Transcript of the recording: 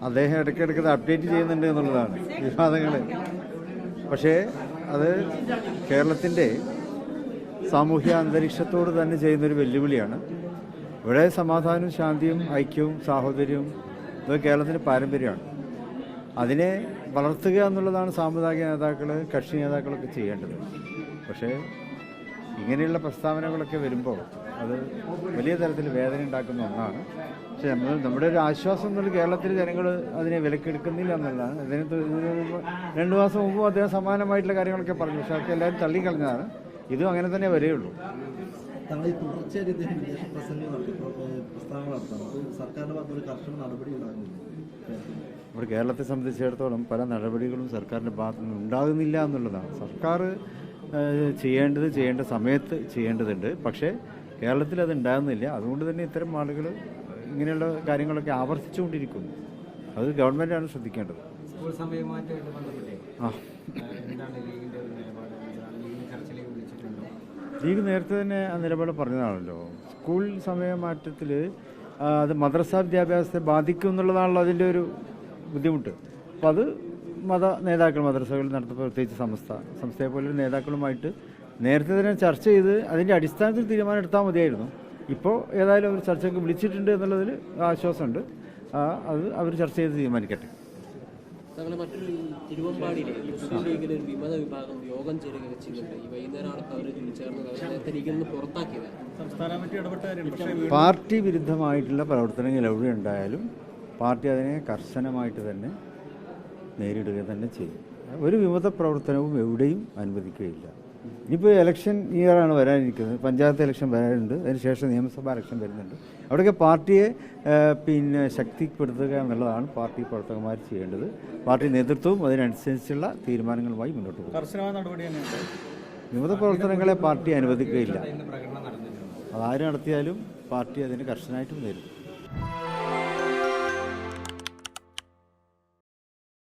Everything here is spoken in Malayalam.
അദ്ദേഹം ഇടയ്ക്കിടയ്ക്ക് അപ്ഡേറ്റ് ചെയ്യുന്നുണ്ട് എന്നുള്ളതാണ് വിവാദങ്ങൾ. പക്ഷേ അത് കേരളത്തിൻ്റെ സാമൂഹ്യ അന്തരീക്ഷത്തോട് തന്നെ ചെയ്യുന്നൊരു വെല്ലുവിളിയാണ്. ഇവിടെ സമാധാനവും ശാന്തിയും ഐക്യവും സാഹോദര്യവും ഇത് കേരളത്തിൻ്റെ പാരമ്പര്യമാണ്. അതിനെ വളർത്തുക എന്നുള്ളതാണ് സാമുദായിക നേതാക്കൾ, കക്ഷി നേതാക്കളൊക്കെ ചെയ്യേണ്ടത്. പക്ഷേ ഇങ്ങനെയുള്ള പ്രസ്താവനകളൊക്കെ വരുമ്പോൾ അത് വലിയ തരത്തിൽ വേദന ഉണ്ടാക്കുന്ന ഒന്നാണ്. പക്ഷേ നമ്മുടെ ഒരു ആശ്വാസം എന്നുള്ള കേരളത്തിലെ ജനങ്ങൾ അതിനെ വിലക്കെടുക്കുന്നില്ല എന്നുള്ളതാണ്. അതിന് 2 മാസം മുമ്പും അദ്ദേഹം സമാനമായിട്ടുള്ള കാര്യങ്ങളൊക്കെ പറഞ്ഞു. പക്ഷേ അതൊക്കെ എല്ലാവരും തള്ളിക്കളഞ്ഞതാണ്. ഇതും അങ്ങനെ തന്നെ വരെയുള്ളൂ. നമ്മുടെ കേരളത്തെ സംബന്ധിച്ചിടത്തോളം പല നടപടികളും സർക്കാരിൻ്റെ ഭാഗത്തു നിന്ന് ഉണ്ടാകുന്നില്ല എന്നുള്ളതാണ്. സർക്കാർ ചെയ്യേണ്ട സമയത്ത് ചെയ്യേണ്ടതുണ്ട്. പക്ഷേ കേരളത്തിൽ അത് ഉണ്ടാകുന്നില്ല. അതുകൊണ്ട് തന്നെ ഇത്തരം ആളുകൾ ഇങ്ങനെയുള്ള കാര്യങ്ങളൊക്കെ ആവർത്തിച്ചുകൊണ്ടിരിക്കുന്നു. അത് ഗവൺമെൻറ്റാണ് ശ്രദ്ധിക്കേണ്ടത്. ലീഗ് നേരത്തെ തന്നെ ആ നിലപാട് പറഞ്ഞതാണല്ലോ. സ്കൂൾ സമയമാറ്റത്തിൽ അത് മദ്രസ വിദ്യാഭ്യാസത്തെ ബാധിക്കും എന്നുള്ളതാണല്ലോ അതിൻ്റെ ഒരു ബുദ്ധിമുട്ട്. അപ്പോൾ അത് മത നേതാക്കൾ മദ്രസകൾ നടത്തുമ്പോൾ പ്രത്യേകിച്ച് സംസ്ഥയെ പോലൊരു നേതാക്കളുമായിട്ട് നേരത്തെ തന്നെ ചർച്ച ചെയ്ത് അതിൻ്റെ അടിസ്ഥാനത്തിൽ തീരുമാനം എടുത്താൽ മതിയായിരുന്നു. ഇപ്പോൾ ഏതായാലും അവർ ചർച്ചയ്ക്ക് വിളിച്ചിട്ടുണ്ട് എന്നുള്ളതിൽ ആശ്വാസമുണ്ട്. അത് അവർ ചർച്ച ചെയ്ത് തീരുമാനിക്കട്ടെ. മറ്റൊരു തിരുവമ്പാടിയിലെ മുസ്ലിം ലീഗിലെ ഒരു വിമത വിഭാഗം യോഗം ചേരുകയൊക്കെ ചെയ്യുന്നുണ്ട്. ഈ വൈകുന്നേരമാണ് അവർ ചേർന്നത് ലീഗിൽ നിന്ന് പുറത്താക്കിയത്. പാർട്ടി വിരുദ്ധമായിട്ടുള്ള പ്രവർത്തനങ്ങൾ എവിടെ ഉണ്ടായാലും പാർട്ടി അതിനെ കർശനമായിട്ട് തന്നെ നേരിടുക തന്നെ ചെയ്യും. ഒരു വിമത പ്രവർത്തനവും എവിടെയും അനുവദിക്കുകയില്ല. ഇനിയിപ്പോൾ ഇലക്ഷൻ ഇയറാണ് വരാനിരിക്കുന്നത്. പഞ്ചായത്ത് ഇലക്ഷൻ വരാനുണ്ട്. അതിനുശേഷം നിയമസഭാ ഇലക്ഷൻ വരുന്നുണ്ട്. അവിടെയൊക്കെ പാർട്ടിയെ ശക്തിപ്പെടുത്തുക എന്നുള്ളതാണ് പാർട്ടി പ്രവർത്തകന്മാർ ചെയ്യേണ്ടത്. പാർട്ടി നേതൃത്വവും അതിനനുസരിച്ചുള്ള തീരുമാനങ്ങളുമായി മുന്നോട്ട് പോകും. വിമത പ്രവർത്തനങ്ങളെ പാർട്ടി അനുവദിക്കുകയില്ല. അതാര് നടത്തിയാലും പാർട്ടി അതിന് കർശനമായിട്ടും നേരിടും.